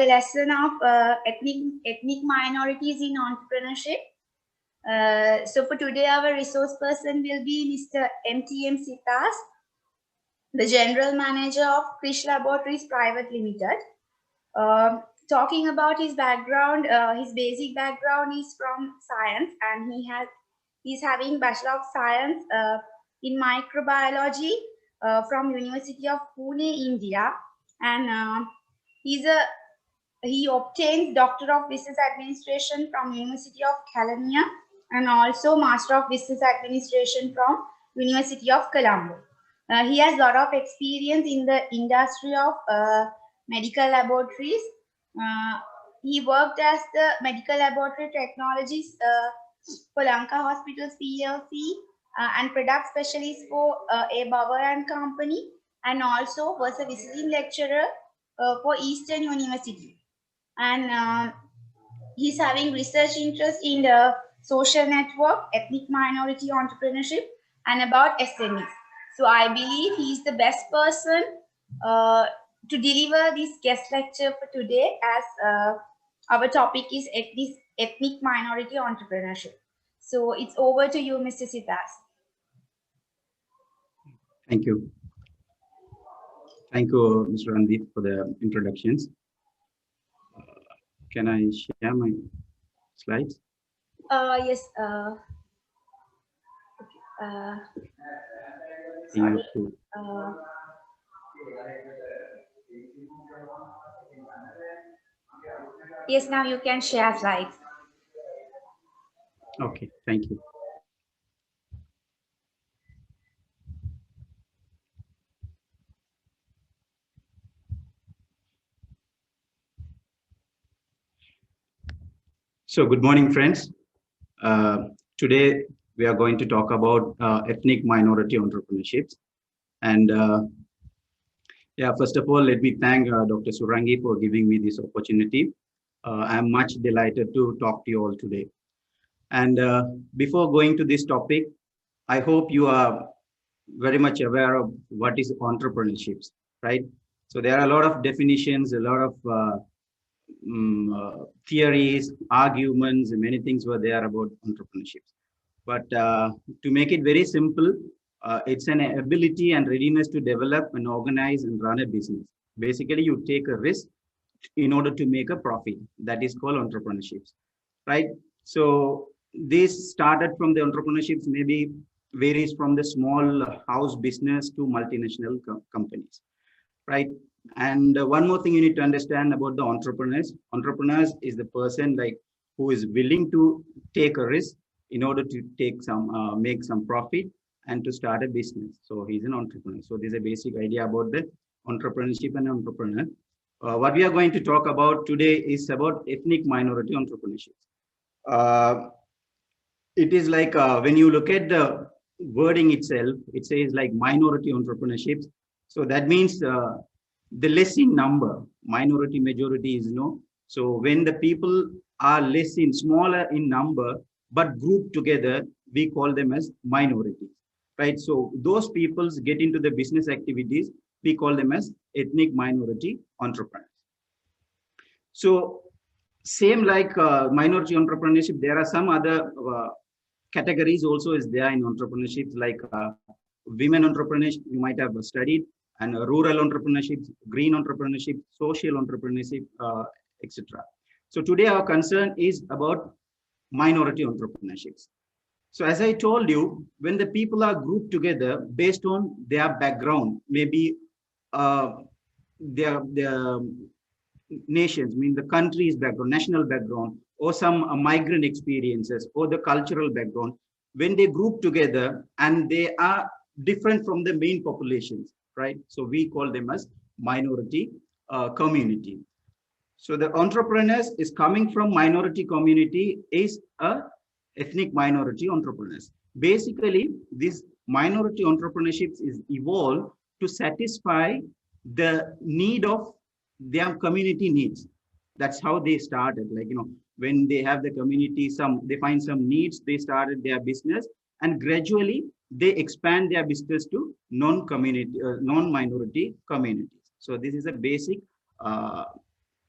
The lesson of ethnic minorities in entrepreneurship. So for today, our resource person will be Mr. M.T.M. Sithas, the General Manager of Krish Laboratories Private Limited. Talking about his background, his basic background is from science, and he's having Bachelor of Science in Microbiology from University of Pune, India, and he obtained Doctor of Business Administration from University of Kelaniya and also Master of Business Administration from University of Colombo. He has a lot of experience in the industry of medical laboratories. He worked as the medical laboratory technologist for Lanka Hospitals PLC and product specialist for A. Bauer and Company, and also was a visiting lecturer for Eastern University. And he's having research interest in the social network, ethnic minority entrepreneurship, and about SMEs. So I believe he's the best person to deliver this guest lecture for today, as our topic is ethnic minority entrepreneurship. So it's over to you, Mr. Sithas. Thank you. Thank you, Mr. Randeep, for the introductions. Can I share my slides? Yes. Sorry. Yes, now you can share slides. Okay, thank you. So good morning, friends. Today we are going to talk about ethnic minority entrepreneurships. And yeah, first of all, let me thank Dr. Surangi for giving me this opportunity. I'm much delighted to talk to you all today. And before going to this topic, I hope you are very much aware of what is entrepreneurships, right? So there are a lot of definitions, a lot of theories, arguments, and many things were there about entrepreneurships. But to make it very simple, it's an ability and readiness to develop and organize and run a business. Basically, you take a risk in order to make a profit. That is called entrepreneurships, right? So this started from the entrepreneurships, maybe varies from the small house business to multinational companies, right? And one more thing you need to understand about the entrepreneurs. Entrepreneurs is the person like who is willing to take a risk in order to take some make some profit and to start a business. So he's an entrepreneur. So there's a basic idea about the entrepreneurship and entrepreneur. What we are going to talk about today is about ethnic minority entrepreneurship. It is like when you look at the wording itself, it says like minority entrepreneurships. So that means the less in number, minority, majority is no. So when the people are less in, smaller in number, but grouped together, we call them as minorities, right? So those peoples get into the business activities, we call them as ethnic minority entrepreneurs. So same like minority entrepreneurship, there are some other categories also is there in entrepreneurship, like women entrepreneurship, you might have studied, and rural entrepreneurship, green entrepreneurship, social entrepreneurship, etc. So today our concern is about minority entrepreneurships. So as I told you, when the people are grouped together based on their background, maybe their nations, mean the country's background, national background, or some migrant experiences, or the cultural background, when they group together and they are different from the main populations, right? So we call them as minority community. So the entrepreneurs is coming from minority community is a ethnic minority entrepreneurs. Basically, this minority entrepreneurship is evolved to satisfy the need of their community needs. That's how they started. Like, you know, when they have the community, they find some needs, they started their business, and gradually they expand their business to non-minority communities. So this is a basic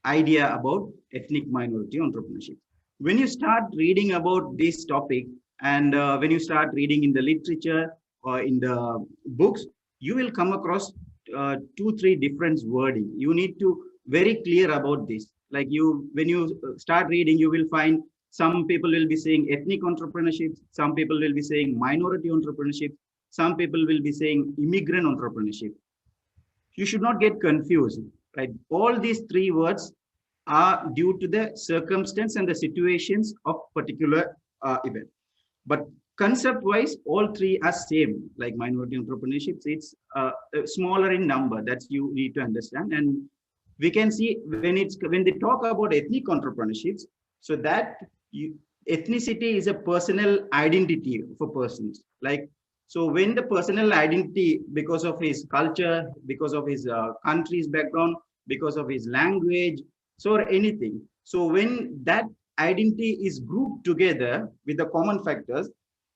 idea about ethnic minority entrepreneurship. When you start reading about this topic, and when you start reading in the literature or in the books, you will come across two, three different wording. You need to very clear about this. Like when you start reading, you will find some people will be saying ethnic entrepreneurship, some people will be saying minority entrepreneurship, some people will be saying immigrant entrepreneurship. You should not get confused, right? All these three words are due to the circumstance and the situations of particular event. But concept wise, all three are same. Like minority entrepreneurships, it's smaller in number. That's you need to understand. And we can see when they talk about ethnic entrepreneurships, so that ethnicity is a personal identity for persons. Like, so when the personal identity, because of his culture, because of his country's background, because of his language, so anything. So when that identity is grouped together with the common factors,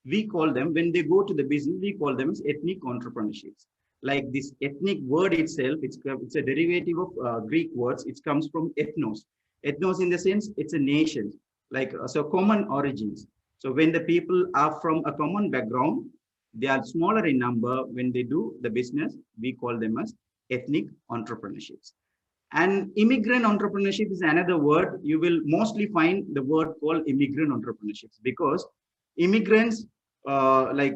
we call them, when they go to the business, we call them as ethnic entrepreneurships. Like this ethnic word itself, it's a derivative of Greek words. It comes from ethnos. Ethnos in the sense, it's a nation, like so common origins. So when the people are from a common background, they are smaller in number. When they do the business, we call them as ethnic entrepreneurships. And immigrant entrepreneurship is another word. You will mostly find the word called immigrant entrepreneurships, because immigrants, like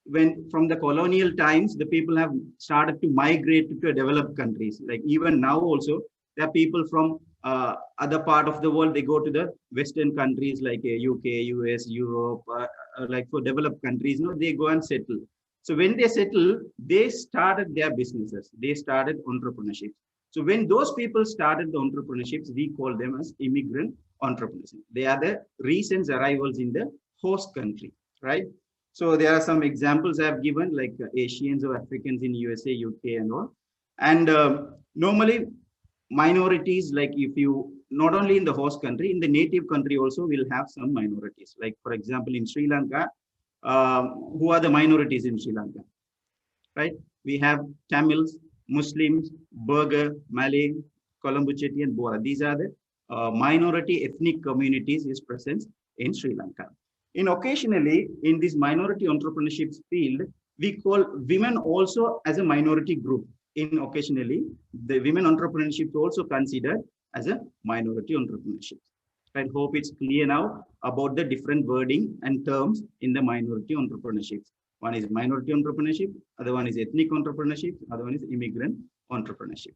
when from the colonial times, the people have started to migrate to developed countries. Like even now also, there are people from other part of the world, they go to the Western countries like UK, US, Europe, like for developed countries, they go and settle. So when they settle, they started their businesses. They started entrepreneurship. So when those people started the entrepreneurships, we call them as immigrant entrepreneurs. They are the recent arrivals in the host country, right? So there are some examples I have given, like Asians or Africans in USA, UK, and all. And normally, minorities, like if you not only in the host country, in the native country also, will have some minorities. Like for example, in Sri Lanka, who are the minorities in Sri Lanka, right? We have Tamils, Muslims, Burgher, Malay, Colombo Chetty, and Bora. These are the minority ethnic communities is present in Sri Lanka. In occasionally, in this minority entrepreneurship field, we call women also as a minority group. In occasionally, the women entrepreneurship is also considered as a minority entrepreneurship. I hope it's clear now about the different wording and terms in the minority entrepreneurship. One is minority entrepreneurship, other one is ethnic entrepreneurship, other one is immigrant entrepreneurship.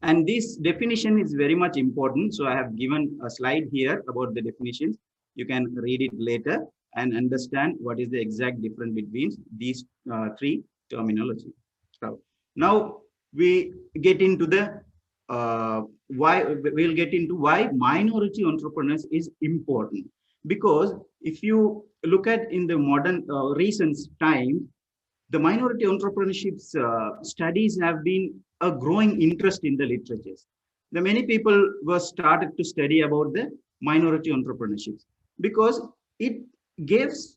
And this definition is very much important. So I have given a slide here about the definitions. You can read it later and understand what is the exact difference between these three terminology. So now we get into the why minority entrepreneurs is important. Because if you look at in the modern recent time, the minority entrepreneurship studies have been a growing interest in the literatures. The many people were started to study about the minority entrepreneurship because it gives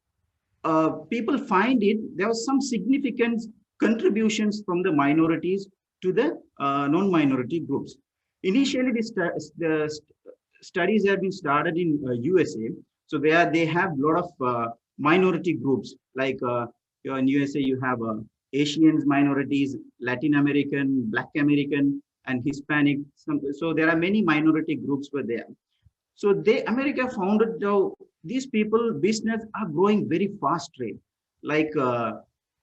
people find it there was some significant contributions from the minorities to the non-minority groups. Initially, the studies have been started in USA. So they have a lot of minority groups. Like in USA, you have Asians minorities, Latin American, Black American, and Hispanic. So there are many minority groups were there. So America found out these people business are growing very fast rate. Like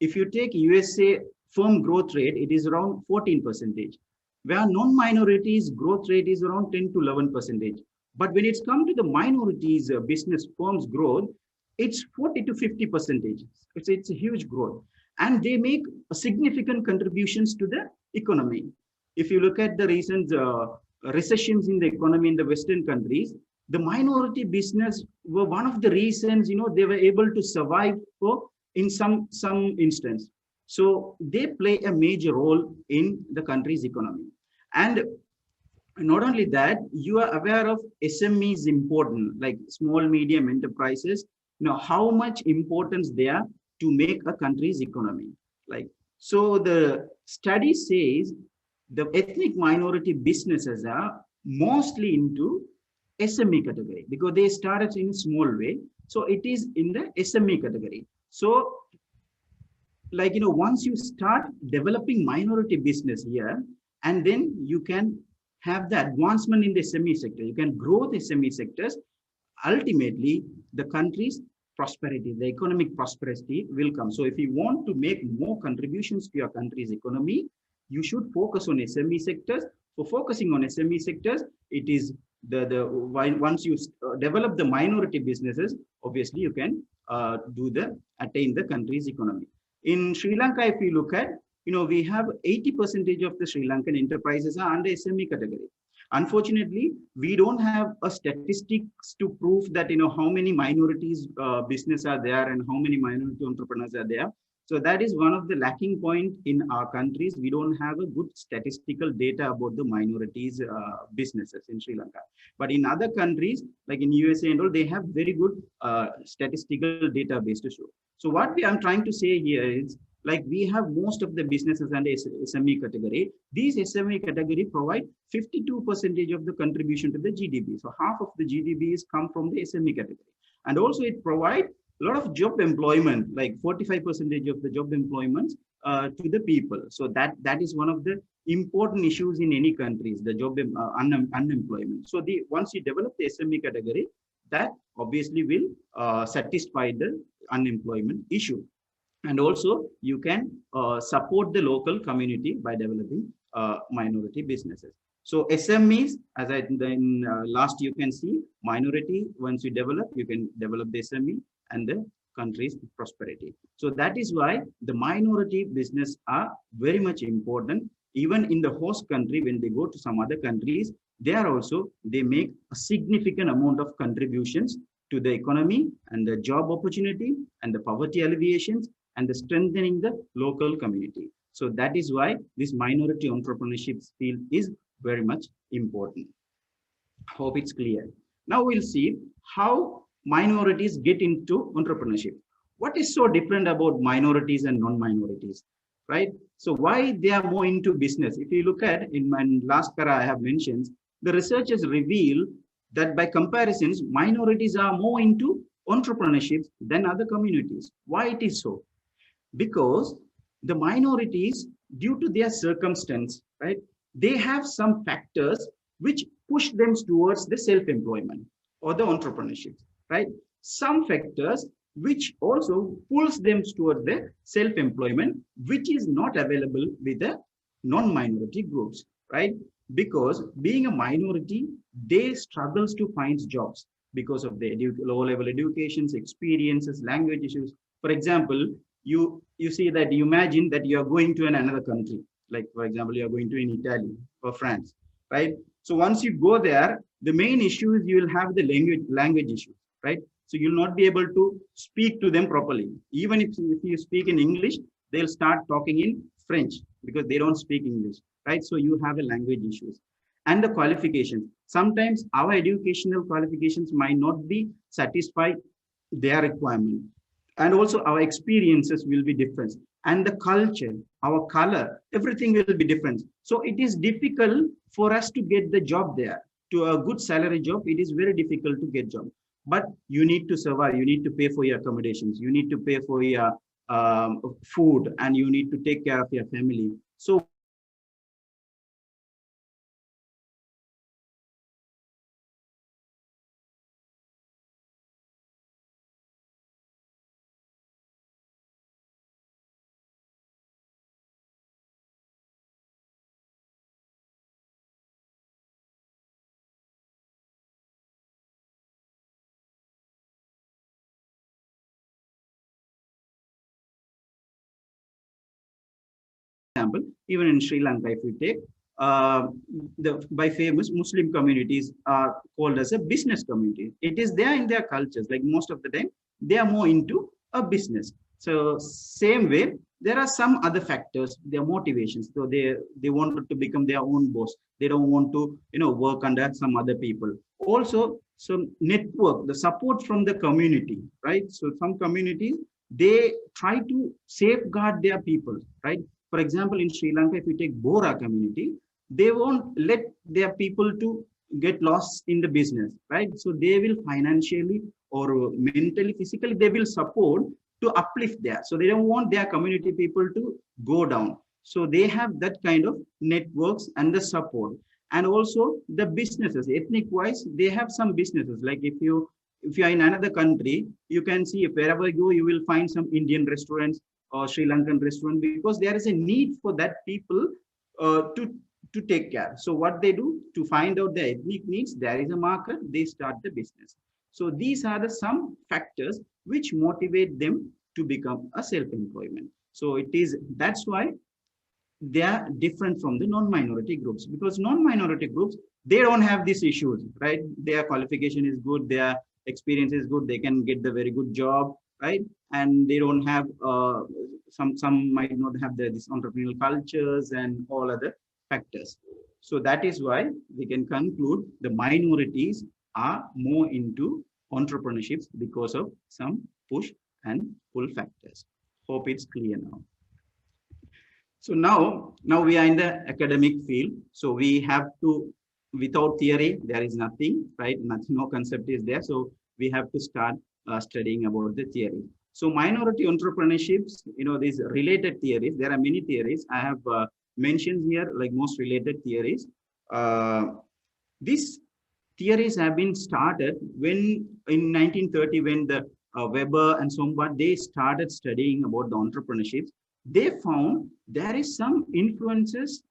if you take USA firm growth rate, it is around 14%. Where non-minorities growth rate is around 10 to 11%. But when it's come to the minorities business firms growth, it's 40 to 50%. It's a huge growth. And they make significant contributions to the economy. If you look at the recent recessions in the economy in the Western countries, the minority business were one of the reasons, they were able to survive in some instance. So they play a major role in the country's economy. And not only that, you are aware of SMEs important, like small, medium enterprises, how much importance they are to make a country's economy. Like, so the study says the ethnic minority businesses are mostly into SME category because they started in a small way. So it is in the SME category. So like, once you start developing minority business here, and then you can have the advancement in the SME sector, you can grow the SME sectors. Ultimately, the country's prosperity, the economic prosperity will come. So if you want to make more contributions to your country's economy, you should focus on SME sectors. For focusing on SME sectors, it is once you develop the minority businesses, obviously you can attain the country's economy. In Sri Lanka, if you look at, we have 80% of the Sri Lankan enterprises are under SME category. Unfortunately, we don't have a statistics to prove that, how many minorities business are there and how many minority entrepreneurs are there. So that is one of the lacking point in our countries. We don't have a good statistical data about the minorities businesses in Sri Lanka. But in other countries, like in USA and all, they have very good statistical database to show. So what I'm trying to say here is, like, we have most of the businesses under SME category. These SME category provide 52% of the contribution to the GDP. So half of the GDPs come from the SME category. And also it provides a lot of job employment, like 45% of the job employments to the people. So that is one of the important issues in any countries, the job unemployment. So once you develop the SME category, that obviously will satisfy the unemployment issue. And also you can support the local community by developing minority businesses. So SMEs, as in last you can see, minority, once you develop, you can develop the SME and the country's prosperity. So that is why the minority business are very much important. Even in the host country, when they go to some other countries, they make a significant amount of contributions to the economy and the job opportunity and the poverty alleviations and the strengthening the local community. So that is why this minority entrepreneurship field is very much important. Hope it's clear. Now we'll see how minorities get into entrepreneurship. What is so different about minorities and non-minorities, right? So why they are more into business? If you look at, in my last para I have mentioned, the researchers reveal that by comparisons, minorities are more into entrepreneurship than other communities. Why it is so? Because the minorities, due to their circumstance, right, they have some factors which push them towards the self-employment or the entrepreneurship, right? Some factors which also pulls them towards the self-employment, which is not available with the non-minority groups, right? Because being a minority, they struggles to find jobs because of the low-level educations, experiences, language issues. For example, you see that, you imagine that you are going to another country, like for example, you are going to in Italy or France, right? So once you go there, the main issue is you will have the language issue, right? So you'll not be able to speak to them properly. Even if you speak in English, they'll start talking in French because they don't speak English, right? So you have a language issues. And the qualifications. Sometimes our educational qualifications might not be satisfy their requirement. And also our experiences will be different. And the culture, our color, everything will be different. So it is difficult for us to get the job there. To a good salary job, it is very difficult to get job. But you need to survive. You need to pay for your accommodations. You need to pay for your food, and you need to take care of your family. So example, even in Sri Lanka, if we take by famous Muslim communities are called as a business community. It is there in their cultures. Like most of the time, they are more into a business. So same way, there are some other factors, their motivations. So they wanted to become their own boss. They don't want to work under some other people. Also, some network, the support from the community, right? So some communities, they try to safeguard their people, right? For example, in Sri Lanka, if you take Bora community, they won't let their people to get lost in the business, right? So they will financially or mentally, physically, they will support to uplift there. So they don't want their community people to go down. So they have that kind of networks and the support. And also the businesses, ethnic wise, they have some businesses. Like if you are in another country, you can see if wherever you go, you will find some Indian restaurants or Sri Lankan restaurant, because there is a need for that people to take care. So what they do to find out their ethnic needs, there is a market, they start the business. So these are the some factors which motivate them to become a self-employment. So it is, that's why they are different from the non-minority groups, because non-minority groups, they don't have these issues, right? Their qualification is good, their experience is good, they can get the very good job, right? And they don't have some might not have this entrepreneurial cultures and all other factors. So that is why we can conclude the minorities are more into entrepreneurships because of some push and pull factors. Hope it's clear now. So now we are in the academic field. So we have to, without theory, there is nothing, right? Nothing, no concept is there. So we have to start studying about the theory. So minority entrepreneurships, these related theories, there are many theories. I have mentioned here, like most related theories. These theories have been started when in 1930, when the Weber and Sombart, they started studying about the entrepreneurships. They found there is some influences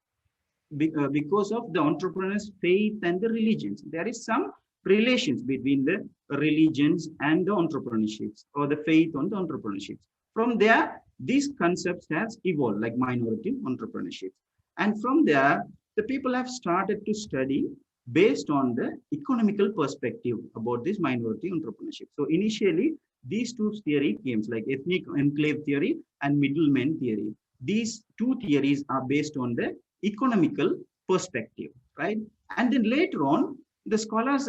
because of the entrepreneurs' faith and the religions. There is some relations between the religions and the entrepreneurships, or the faith on the entrepreneurships. From there, these concepts has evolved, like minority entrepreneurships. And from there, the people have started to study based on the economical perspective about this minority entrepreneurship. So initially, these two theory came, like ethnic enclave theory and middleman theory. These two theories are based on the economical perspective, right? And then later on, the scholars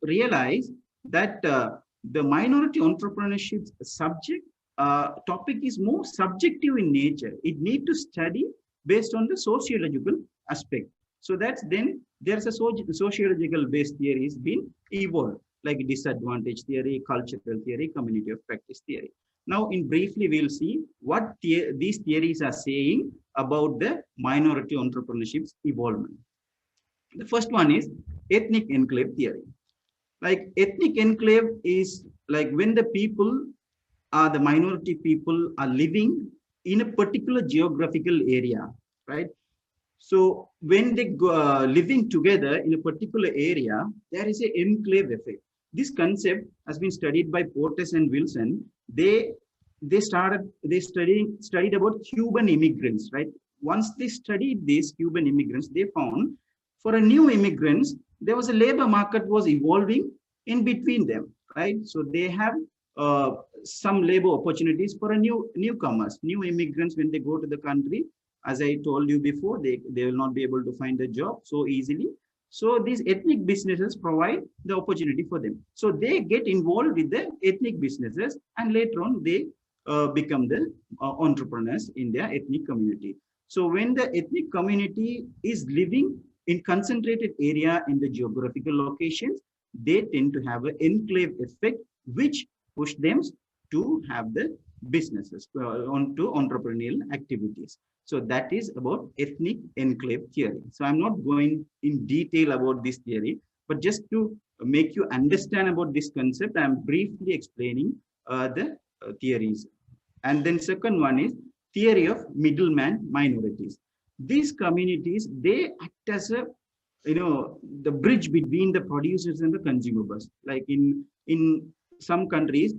realize that the minority entrepreneurship subject topic is more subjective in nature. It need to study based on the sociological aspect. So that's then there's a sociological based theories been evolved, like disadvantage theory, cultural theory, community of practice theory. Now, in briefly, we'll see what these theories are saying about the minority entrepreneurship's evolvement. The first one is ethnic enclave theory. Like ethnic enclave is like when the people are the minority people are living in a particular geographical area, right? So when they go living together in a particular area, there is an enclave effect. This concept has been studied by Portes and Wilson. They studied about Cuban immigrants, right? Once they studied these Cuban immigrants, they found for a new immigrants, there was a labor market was evolving in between them, right? So they have some labor opportunities for a newcomers, new immigrants. When they go to the country, as I told you before, they will not be able to find a job so easily. So these ethnic businesses provide the opportunity for them. So they get involved with the ethnic businesses, and later on they become the entrepreneurs in their ethnic community. So when the ethnic community is living in concentrated area in the geographical locations, they tend to have an enclave effect, which push them to have the businesses onto entrepreneurial activities. So that is about ethnic enclave theory. So I'm not going in detail about this theory, but just to make you understand about this concept, I'm briefly explaining the theories. And then second one is theory of middleman minorities. These communities, they act as a, the bridge between the producers and the consumers. Like in some countries,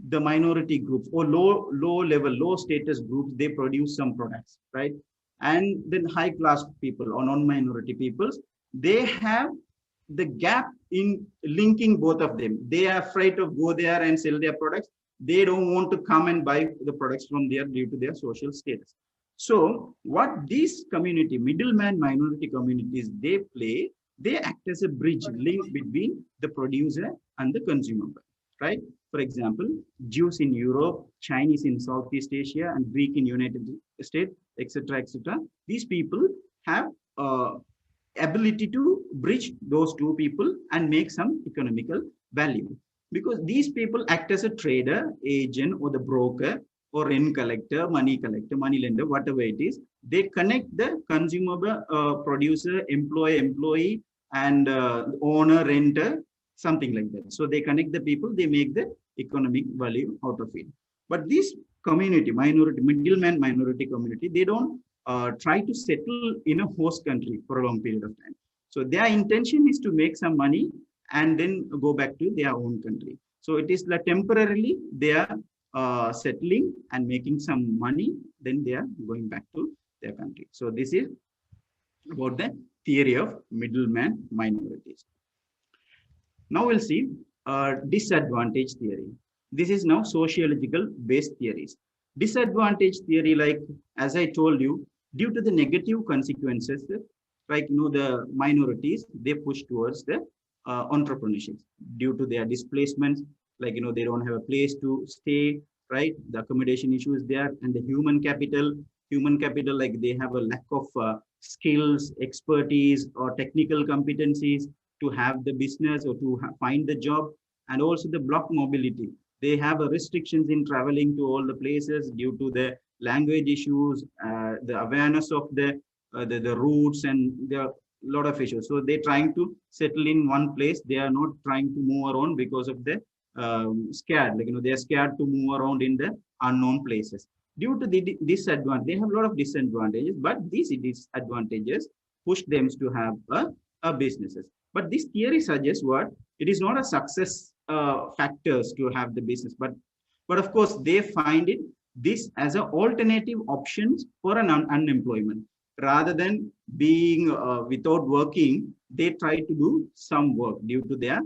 the minority groups or low status groups, they produce some products, right? And then high class people or non-minority peoples, they have the gap in linking both of them. They are afraid to go there and sell their products. They don't want to come and buy the products from there due to their social status. So what these community, middleman minority communities, they act as a bridge link between the producer and the consumer, right? For example, Jews in Europe, Chinese in Southeast Asia, and Greek in United States, etc., etc. These people have ability to bridge those two people and make some economical value. Because these people act as a trader, agent, or the broker, or rent collector, money lender, whatever it is. They connect the consumer, producer, employee, and owner, renter, something like that. So they connect the people, they make the economic value out of it. But this community, minority, middleman minority community, they don't try to settle in a host country for a long period of time. So their intention is to make some money and then go back to their own country. So it is like temporarily they are settling and making some money, then they are going back to their country. So this is about the theory of middleman minorities. Now we'll see disadvantage theory. This is now sociological based theories. Disadvantage theory, like as I told you, due to the negative consequences, like the minorities, they push towards the entrepreneurship due to their displacements, like they don't have a place to stay, right? The accommodation issue is there, and the human capital, like they have a lack of skills, expertise, or technical competencies to have the business or to find the job, and also the block mobility. They have restrictions in traveling to all the places due to the language issues, the awareness of the routes, and there are a lot of issues. So they're trying to settle in one place. They are not trying to move around because of the scared. Like they are scared to move around in the unknown places. Due to the disadvantage, they have a lot of disadvantages, but these disadvantages push them to have a businesses. But this theory suggests what? It is not a success factors to have the business, but of course they find it this as an alternative options for an unemployment. Rather than being without working, they try to do some work due to their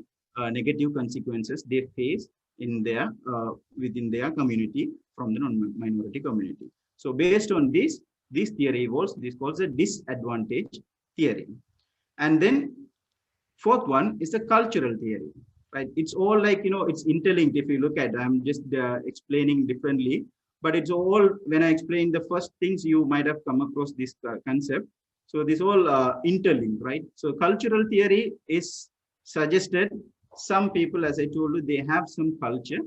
negative consequences they face in their within their community from the non-minority community. So based on this theory evolves. This calls a disadvantage theory. And then fourth one is the cultural theory, right? It's all like, it's interlinked. If you look at, I'm just explaining differently, but it's all, when I explain the first things, you might have come across this concept. So this all interlinked, right? So cultural theory is suggested. Some people, as I told you, they have some culture.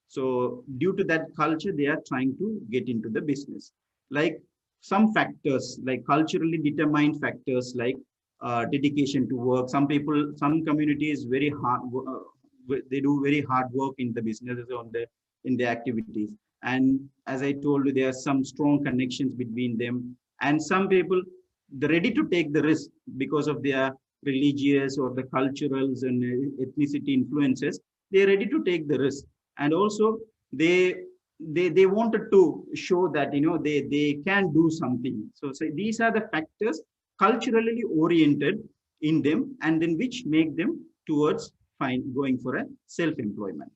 So due to that culture, they are trying to get into the business. Like some factors, like culturally determined factors, like dedication to work. Some people, some communities, very hard. They do very hard work in the businesses, in their activities. And as I told you, there are some strong connections between them. And some people, they're ready to take the risk because of their religious or the culturals and ethnicity influences. They're ready to take the risk. And also they wanted to show that, they can do something. So these are the factors culturally oriented in them, and then which make them towards going for a self-employment,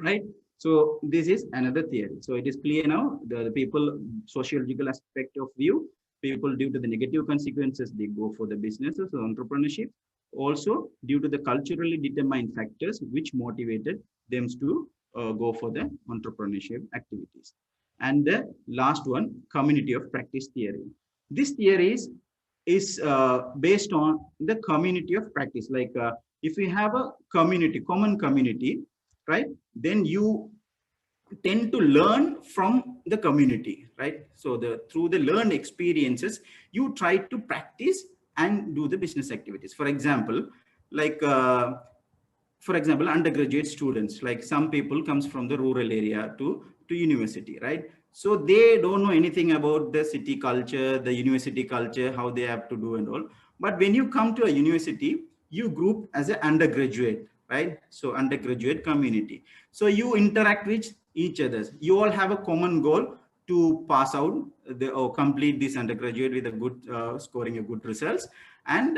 right? So this is another theory. So it is clear now, the people, sociological aspect of view, people due to the negative consequences, they go for the businesses or entrepreneurship. Also due to the culturally determined factors which motivated them to go for the entrepreneurship activities. And the last one, community of practice theory. This theory is based on the community of practice. Like if we have a community, common community, right, then you tend to learn from the community, right? So through the learned experiences, you try to practice and do the business activities. For example, like undergraduate students, like some people comes from the rural area to university, right? So they don't know anything about the city culture, the university culture, how they have to do and all. But when you come to a university, you group as an undergraduate, right? So undergraduate community. So you interact with each other. You all have a common goal to pass out or complete this undergraduate with a good scoring a good results. And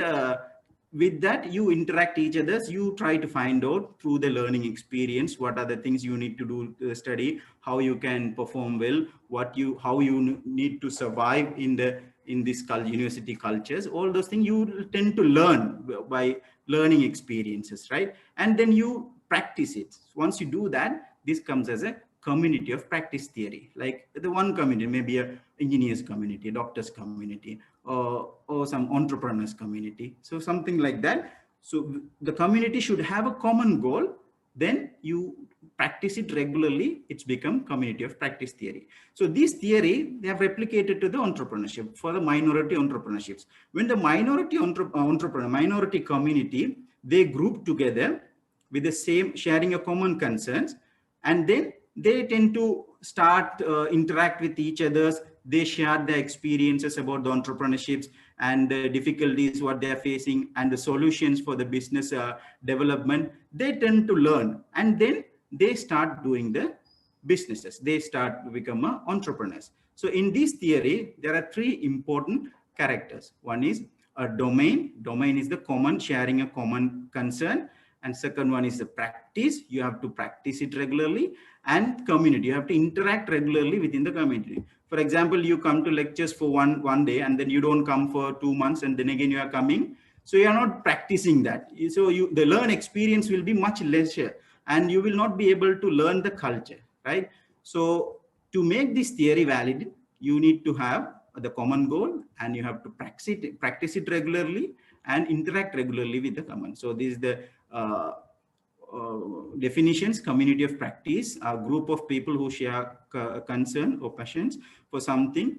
with that, you interact each other. You try to find out through the learning experience what are the things you need to do to study, how you can perform well, how you need to survive in this university cultures. All those things you tend to learn by learning experiences, right? And then you practice it. Once you do that, this comes as a community of practice theory. Like the one community, maybe a engineers community, doctors community, or some entrepreneurs community. So something like that. So the community should have a common goal. Then you practice it regularly. It's become community of practice theory. So this theory, they have replicated to the entrepreneurship for the minority entrepreneurships. When the minority community, they group together with the same, sharing a common concerns, and then they tend to start interact with each others. They share their experiences about the entrepreneurships and the difficulties what they are facing and the solutions for the business development. They tend to learn, and then they start doing the businesses. They start to become entrepreneurs. So in this theory, there are three important characters. One is a domain. Domain is the common, sharing a common concern. And second one is the practice. You have to practice it regularly. And community, you have to interact regularly within the community. For example, you come to lectures for one day, and then you don't come for 2 months, and then again you are coming. So you are not practicing that. So the learn experience will be much lesser, and you will not be able to learn the culture, right? So to make this theory valid, you need to have the common goal, and you have to practice it regularly and interact regularly with the common. So this is the definitions. Community of practice, a group of people who share concern or passions for something,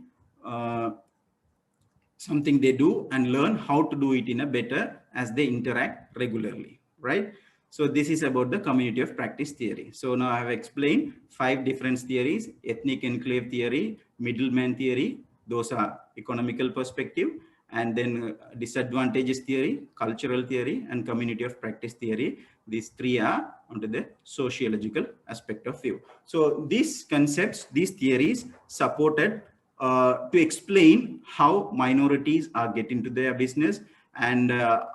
something they do, and learn how to do it in a better as they interact regularly, right? So this is about the community of practice theory. So now I have explained 5 different theories: ethnic enclave theory, middleman theory, those are economical perspective, and then disadvantages theory, cultural theory, and community of practice theory. These 3 are onto the sociological aspect of view. So these concepts, these theories supported to explain how minorities are getting to their business, and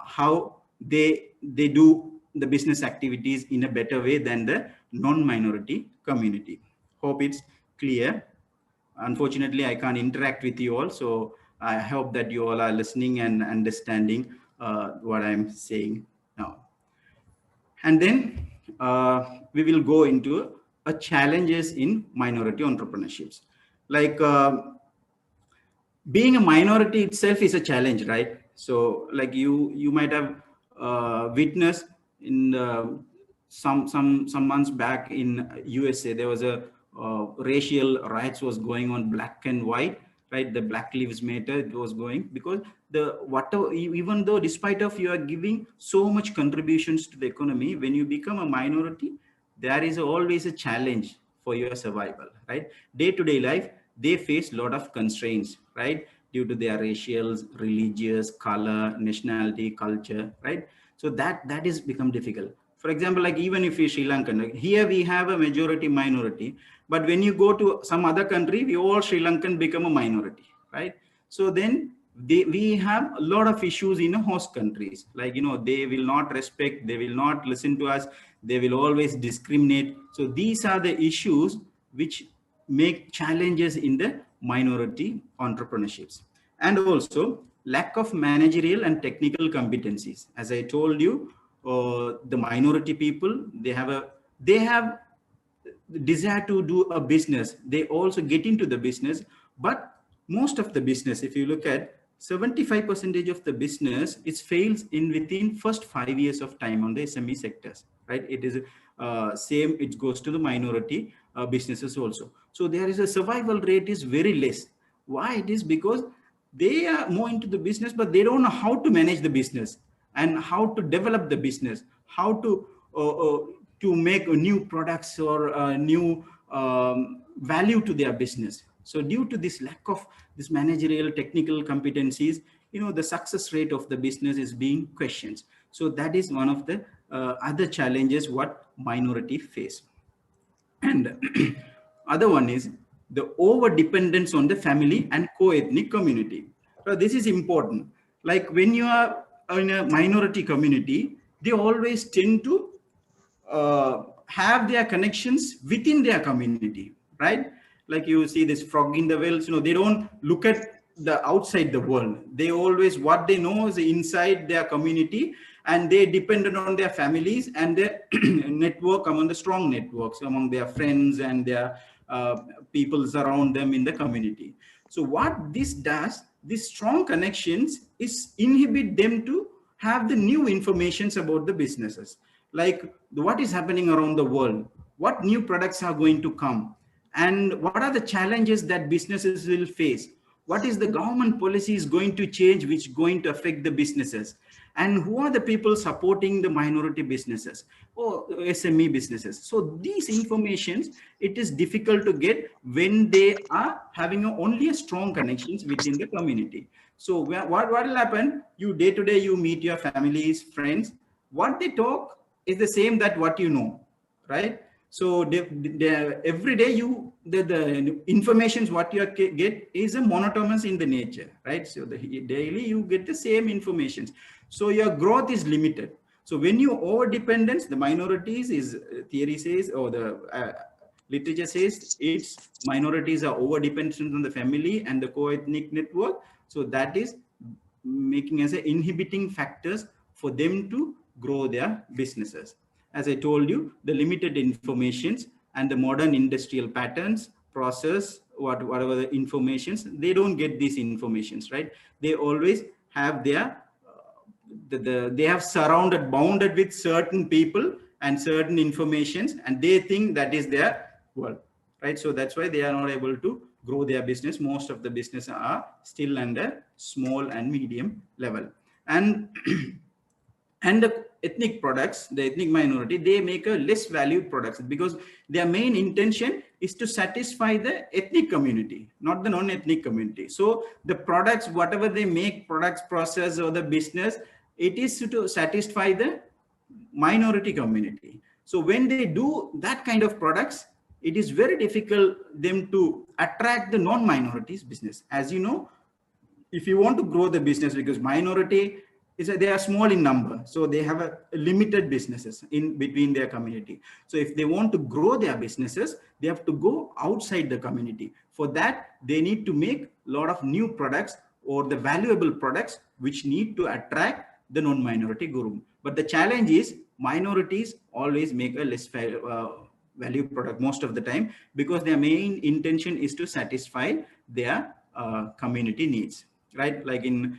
how they do the business activities in a better way than the non-minority community. Hope it's clear. Unfortunately, I can't interact with you all, so I hope that you all are listening and understanding what I'm saying now. And then we will go into challenges in minority entrepreneurships. Like being a minority itself is a challenge, right? So like you might have witnessed in some months back in USA, there was a racial riots was going on, black and white, right? The Black Lives Matter, it was going, because the whatever, even though despite of you are giving so much contributions to the economy, when you become a minority, there is always a challenge for your survival, right? Day-to-day life, they face a lot of constraints, right? Due to their racial, religious, color, nationality, culture, right? So that is become difficult. For example, like even if you're Sri Lankan, like here we have a majority minority, but when you go to some other country, we all Sri Lankan become a minority, right? So then we have a lot of issues in host countries. Like, they will not respect, they will not listen to us, they will always discriminate. So these are the issues which make challenges in the minority entrepreneurships. And also lack of managerial and technical competencies. As I told you, the minority people, they have desire to do a business. They also get into the business, but most of the business, if you look at 75% of the business, it fails in within first 5 years of time on the SME sectors, right? It is same, it goes to the minority businesses also. So there is a survival rate is very less. Why? It is because they are more into the business, but they don't know how to manage the business and how to develop the business, how to make new products or new value to their business. So due to this lack of this managerial technical competencies, the success rate of the business is being questioned. So that is one of the other challenges what minority face. And other one is the over dependence on the family and co-ethnic community. So this is important. Like when you are in a minority community, they always tend to have their connections within their community, right? Like you see this frog in the wells, they don't look at the outside the world. They always, what they know is inside their community, and they dependent on their families and their network, among the strong networks among their friends and their people around them in the community. So what this does, these strong connections is inhibit them to have the new informations about the businesses, like what is happening around the world, what new products are going to come, and what are the challenges that businesses will face, what is the government policy is going to change which is going to affect the businesses, and who are the people supporting the minority businesses or SME businesses. So these informations, it is difficult to get when they are having only a strong connections within the community. So what will happen, you day to day you meet your families, friends, what they talk is the same that what you know, right? So every day the informations what you get is a monotonous in the nature, right? So the daily you get the same informations, so your growth is limited. So when you over dependence, the minorities is theory says, or the literature says, it's minorities are over dependent on the family and the co-ethnic network. So that is making as a inhibiting factors for them to grow their businesses. As I told you, the limited informations and the modern industrial patterns, process, whatever the informations, they don't get these informations, right? They always have their, they have bounded with certain people and certain informations, and they think that is their world, right? So that's why they are not able to grow their business. Most of the business are still under small and medium level. And and the ethnic products, the ethnic minority, they make a less valued products because their main intention is to satisfy the ethnic community, not the non-ethnic community. So the products, whatever they make, products, process, or the business, it is to satisfy the minority community. So when they do that kind of products, it is very difficult them to attract the non-minorities business. As you know, if you want to grow the business, because minority is they are small in number, so they have a limited businesses in between their community. So if they want to grow their businesses, they have to go outside the community. For that, they need to make a lot of new products or the valuable products which need to attract the non-minority group. But the challenge is minorities always make a less value product most of the time, because their main intention is to satisfy their community needs, right? Like in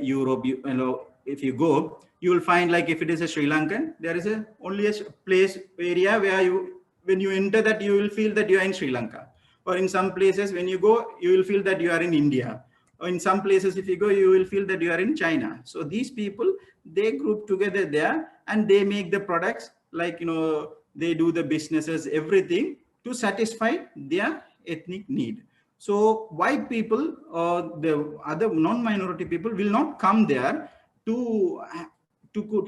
Europe, you know, if you go, you will find, like if it is a Sri Lankan, there is only a place area where you, when you enter that, you will feel that you are in Sri Lanka. Or in some places when you go, you will feel that you are in India. Or in some places if you go, you will feel that you are in China. So these people, they group together there and they make the products, like, you know, they do the businesses, everything to satisfy their ethnic need. So white people or the other non-minority people will not come there to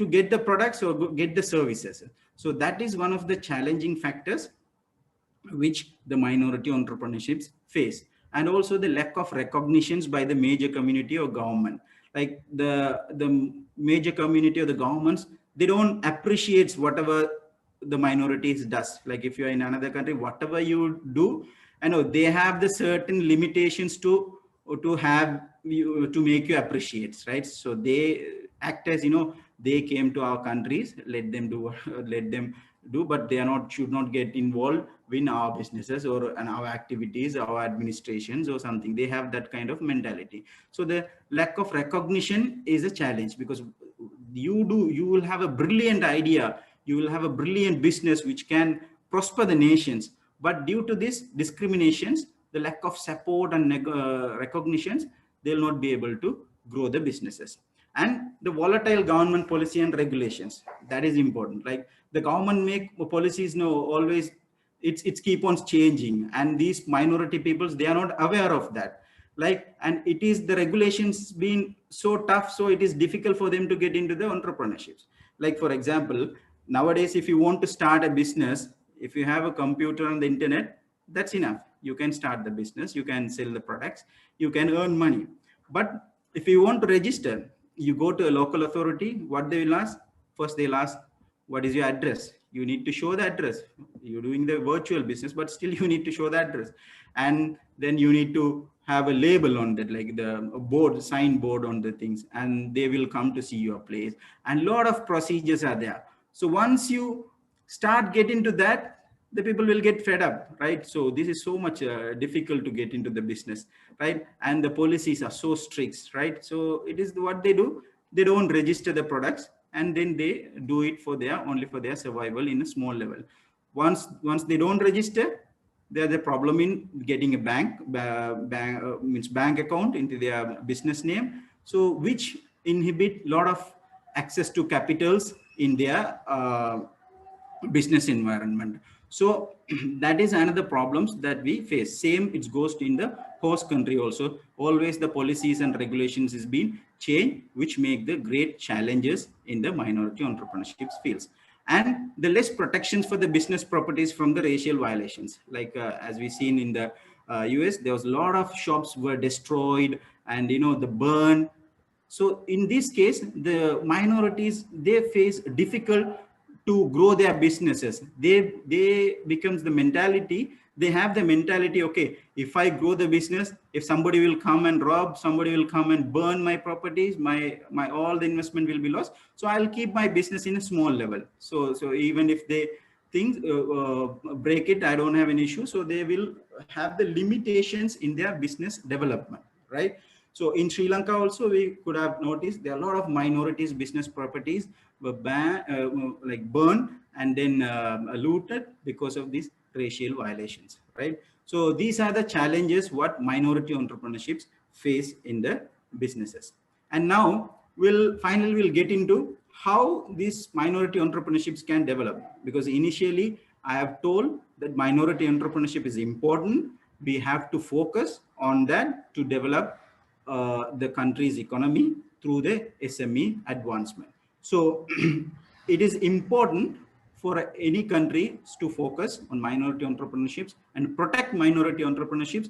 get the products or get the services. So that is one of the challenging factors which the minority entrepreneurships face. And also the lack of recognitions by the major community or government. Like the major community or the governments, they don't appreciate whatever the minorities does. Like if you're in another country, whatever you do, I know they have the certain limitations to have you, to make you appreciate, right? So they act as, you know, they came to our countries, let them do let them do, but they are not, should not get involved in our businesses or in our activities, our administrations or something. They have that kind of mentality. So the lack of recognition is a challenge, because you will have a brilliant idea, you will have a brilliant business which can prosper the nations, but due to this discriminations, the lack of support and recognitions, they'll not be able to grow the businesses. And the volatile government policy and regulations, that is important. Like the government make policies, no, always it's keep on changing, and these minority peoples, they are not aware of that. Like, and it is the regulations being so tough, so it is difficult for them to get into the entrepreneurships. Like for example, nowadays if you want to start a business, if you have a computer and the internet, that's enough. You can start the business, you can sell the products, you can earn money. But if you want to register, you go to a local authority, what they will ask? First they'll ask, what is your address? You need to show the address. You're doing the virtual business, but still you need to show the address. And then you need to have a label on that, like the board, sign board on the things, and they will come to see your place. And a lot of procedures are there. So once you start getting to that, the people will get fed up, right? So this is so much difficult to get into the business, right? And the policies are so strict, right? So it is what they do. They don't register the products, and then they do it for their only for their survival in a small level. Once they don't register, there's a problem in getting a bank account into their business name. So which inhibit a lot of access to capitals in their business environment. So that is another problems that we face. Same it goes in the host country also. Always the policies and regulations is being changed, which make the great challenges in the minority entrepreneurship fields. And the less protections for the business properties from the racial violations. Like as we seen in the US, there was a lot of shops were destroyed, and the burn. So in this case, the minorities, they face difficult to grow their businesses. They becomes the mentality. They have the mentality, okay, if I grow the business, if somebody will come and rob, somebody will come and burn my properties, my all the investment will be lost. So I'll keep my business in a small level. So even if they things break it, I don't have an issue. So they will have the limitations in their business development, right? So in Sri Lanka also, we could have noticed there are a lot of minorities business properties were like burned and then looted because of these racial violations, right? So these are the challenges what minority entrepreneurships face in the businesses. And now we'll get into how these minority entrepreneurships can develop, because initially I have told that minority entrepreneurship is important. We have to focus on that to develop the country's economy through the SME advancement. So it is important for any country to focus on minority entrepreneurships and protect minority entrepreneurships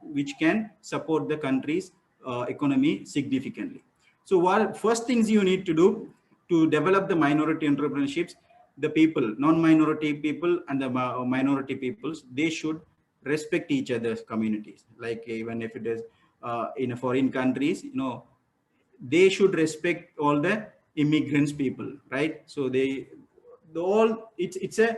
which can support the country's economy significantly. So what first things you need to do to develop the minority entrepreneurships, the people, non-minority people and the minority peoples, they should respect each other's communities. Like even if it is in a foreign countries, they should respect all the immigrants people, right? So it's a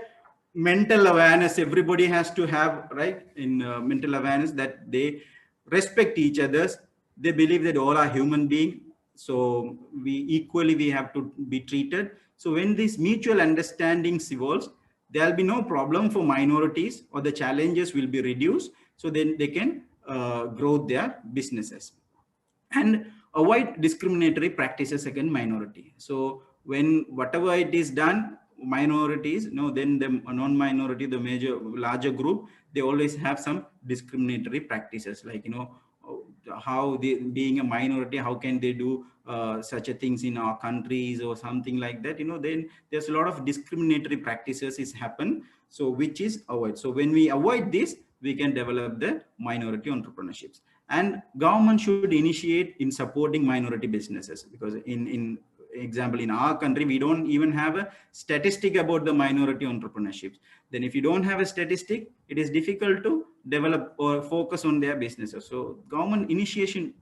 mental awareness everybody has to have, right? In mental awareness that they respect each others. They believe that all are human beings, so we have to be treated. So when this mutual understanding evolves, there'll be no problem for minorities, or the challenges will be reduced, so then they can grow their businesses. And avoid discriminatory practices against minority. So when whatever it is done, minorities, then the non-minority, the larger group, they always have some discriminatory practices, like how they, being a minority, how can they do such a things in our countries or something like that. Then there's a lot of discriminatory practices is happen, so which is avoid. So when we avoid this, we can develop the minority entrepreneurships. And government should initiate in supporting minority businesses, because in example, in our country, we don't even have a statistic about the minority entrepreneurships. Then if you don't have a statistic, it is difficult to develop or focus on their businesses. So government initiation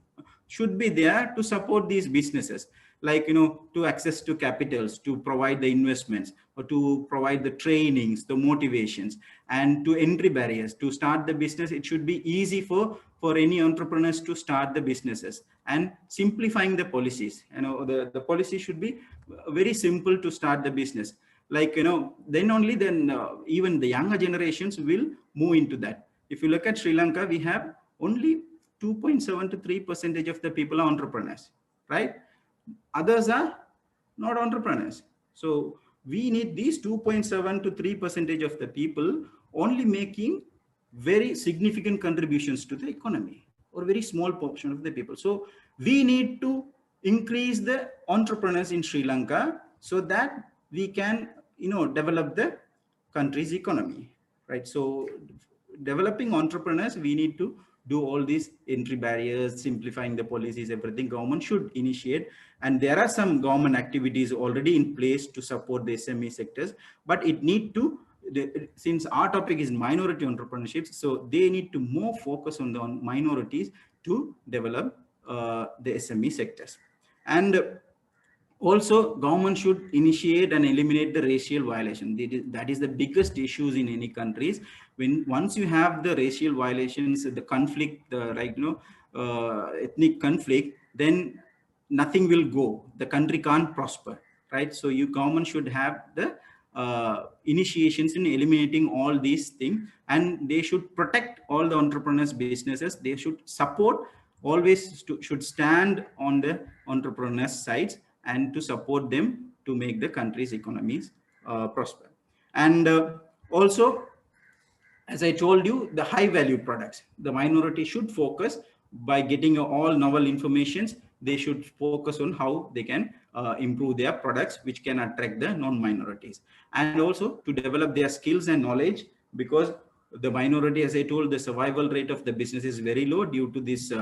should be there to support these businesses, like to access to capitals, to provide the investments, or to provide the trainings, the motivations, and to entry barriers to start the business. It should be easy for any entrepreneurs to start the businesses, and simplifying the policies. The policy should be very simple to start the business, like then even the younger generations will move into that. If you look at Sri Lanka, we have only 2.7 to 3% of the people are entrepreneurs, right? Others are not entrepreneurs. So we need these 2.7 to 3% of the people only making very significant contributions to the economy, or very small portion of the people. So we need to increase the entrepreneurs in Sri Lanka, so that we can develop the country's economy, right? So developing entrepreneurs, we need to do all these entry barriers, simplifying the policies, everything government should initiate. And there are some government activities already in place to support the SME sectors, but it need to, since our topic is minority entrepreneurships, so they need to more focus on the minorities to develop the SME sectors. And Also, government should initiate and eliminate the racial violation. That is the biggest issues in any countries. When once you have the racial violations, the conflict, the ethnic conflict, then nothing will go. The country can't prosper, right? So you government should have the initiations in eliminating all these things, and they should protect all the entrepreneurs businesses. They should support, always should stand on the entrepreneurs sides and to support them to make the country's economies prosper. And also, as I told you, the high value products, the minority should focus by getting all novel informations. They should focus on how they can improve their products, which can attract the non-minorities, and also to develop their skills and knowledge, because the minority, as I told, the survival rate of the business is very low due to these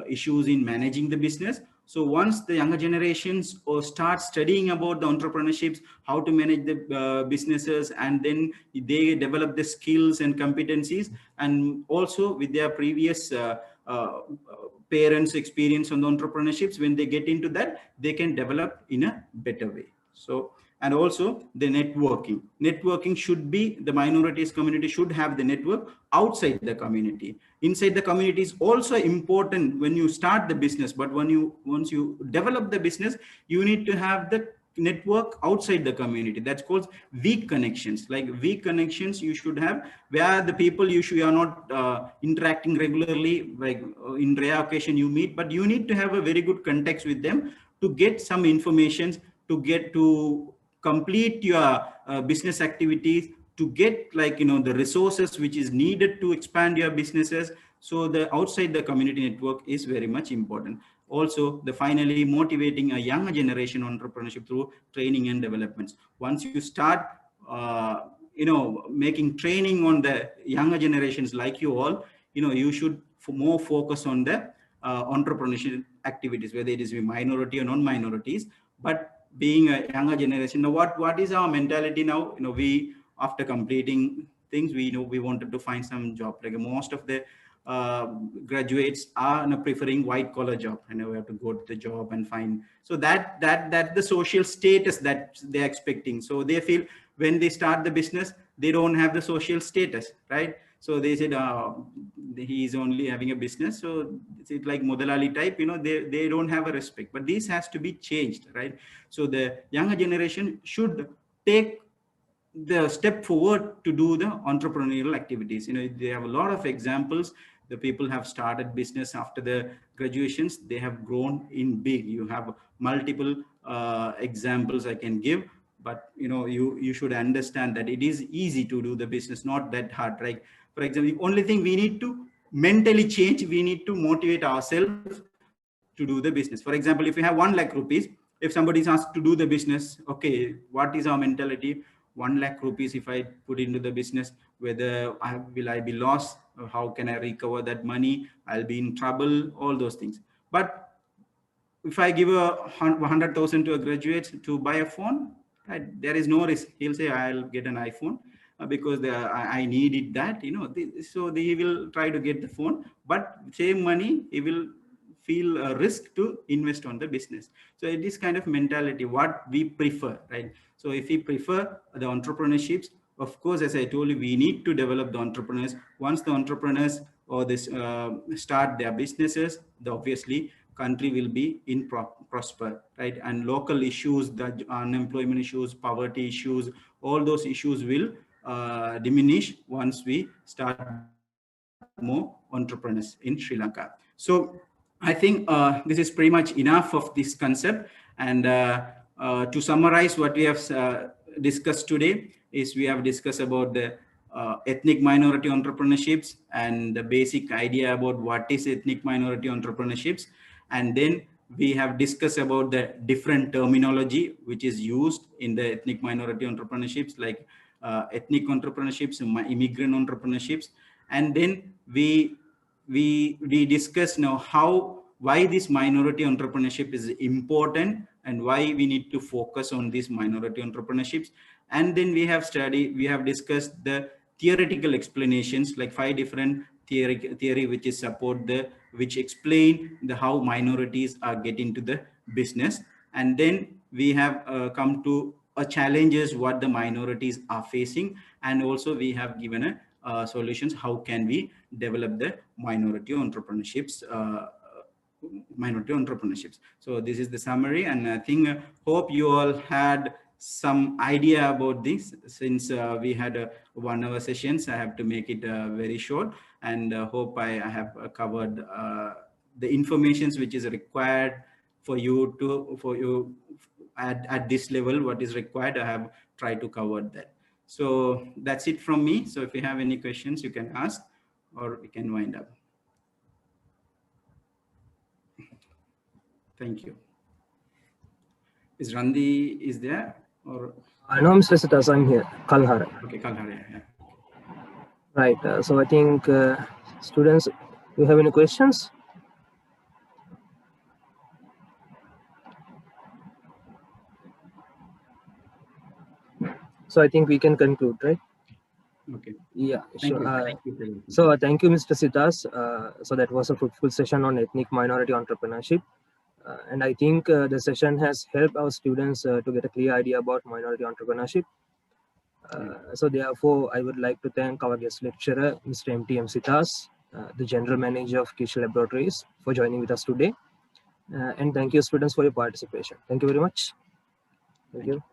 issues in managing the business. So once the younger generations start studying about the entrepreneurships, how to manage the businesses, and then they develop the skills and competencies, and also with their previous parents' experience on the entrepreneurships, when they get into that, they can develop in a better way. So, and also the networking should be, the minorities community should have the network outside the community. Inside the community is also important when you start the business, but once you develop the business, you need to have the network outside the community. That's called weak connections. Like weak connections you should have, where the people you are not interacting regularly, like in rare occasion you meet, but you need to have a very good context with them to get some information, to complete your business activities, to get the resources which is needed to expand your businesses. So the outside the community network is very much important. Also, the finally motivating a younger generation entrepreneurship through training and developments. Once you start making training on the younger generations like you all, you should more focus on the entrepreneurship activities, whether it is minority or non-minorities. But being a younger generation, now what is our mentality now? We, after completing things, we wanted to find some job. Like most of the graduates are preferring white collar job, and we have to go to the job and find. So that the social status that they're expecting. So they feel when they start the business, they don't have the social status, right? So they said he's only having a business, so it's like Modalali type, they don't have a respect. But this has to be changed, right? So the younger generation should take the step forward to do the entrepreneurial activities. They have a lot of examples. The people have started business after the graduations, they have grown in big. You have multiple examples I can give, but you should understand that it is easy to do the business, not that hard, right? For example, the only thing we need to mentally change, we need to motivate ourselves to do the business. For example, if you have 1 lakh rupees, if somebody is asked to do the business, okay, what is our mentality? 1 lakh rupees if I put into the business, whether will I be lost? How can I recover that money? I'll be in trouble, all those things. But if I give 100,000 to a graduate to buy a phone, right, there is no risk. He'll say, I'll get an iPhone because I needed that, so he will try to get the phone, but same money, he will feel a risk to invest on the business. So it is kind of mentality, what we prefer, right? So if we prefer the entrepreneurships, of course, as I told you, we need to develop the entrepreneurs. Once the entrepreneurs or this start their businesses, obviously country will be in prosper, right? And local issues, the unemployment issues, poverty issues, all those issues will diminish once we start more entrepreneurs in Sri Lanka. So I think this is pretty much enough of this concept. And to summarize what we have discussed today is, we have discussed about the ethnic minority entrepreneurships and the basic idea about what is ethnic minority entrepreneurships. And then we have discussed about the different terminology which is used in the ethnic minority entrepreneurships, like ethnic entrepreneurships, immigrant entrepreneurships. And then we discuss now why this minority entrepreneurship is important, and why we need to focus on these minority entrepreneurships. And then we have discussed the theoretical explanations, like 5 different theory which is which explain how minorities are getting to the business. And then we have come to challenges what the minorities are facing, and also we have given solutions how can we develop the minority entrepreneurships. So this is the summary, and I think hope you all had some idea about this. Since we had a 1 hour sessions, I have to make it very short, and hope I have covered the informations which is required for you at this level. What is required, I have tried to cover that. So that's it from me. So if you have any questions, you can ask, or we can wind up. Thank you. Is Randi is there, or? No, Mr. Sithas, I'm here. Kalhara. Okay, Kalhara, yeah. Right. So I think students, do you have any questions? So I think we can conclude, right? Okay. Yeah, Thank sure. you. So thank you, Mr. Sithas. So that was a fruitful session on ethnic minority entrepreneurship. And I think the session has helped our students to get a clear idea about minority entrepreneurship. So therefore, I would like to thank our guest lecturer, Mr. M.T.M. Sithas, the General Manager of Kish Laboratories, for joining with us today. And thank you, students, for your participation. Thank you very much. Thank you.